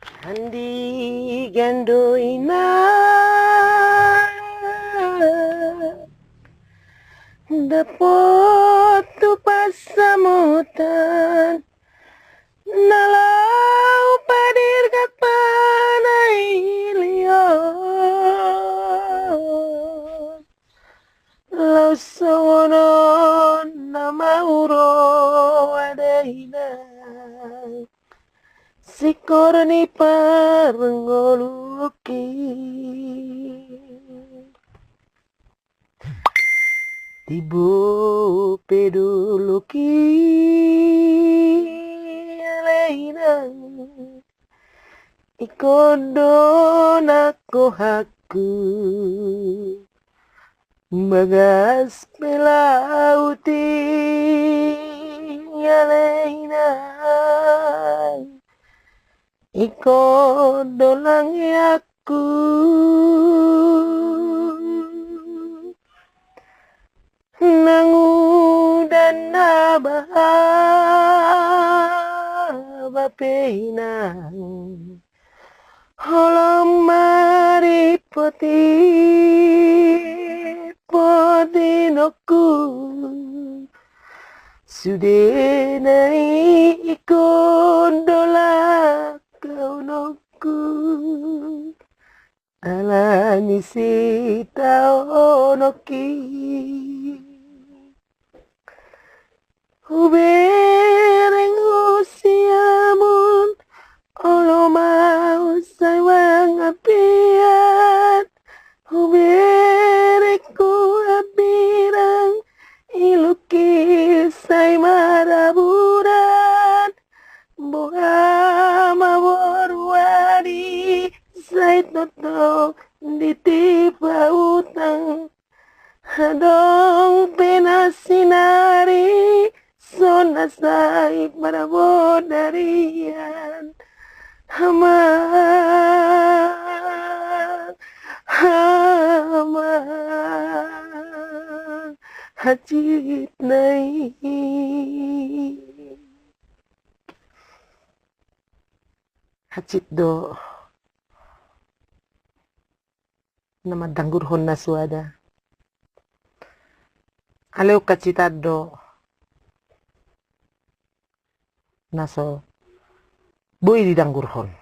Andi gando ina dapat tu pasamutan nalau padir kat panai lion lau sawono nama uro adaina sikorni parngoluki tibo peduluki alaina ikondonako haku bagas pelauti alaina ikondolang aku nangu dan nabah peinang holam maripoti potinoku sudenai ikondola kaunoku alani sita onoki ubereng usiamun olo mau sawang apiat ubereku abirang ilukis say maraburan bohama borwadi say toto ditipa utang hadong pinasinari sona say marabodarian Haman, Haman, hajit nai. Hajit do nama danggur honna suada. Aleu kacitado naso boy di danggur hon.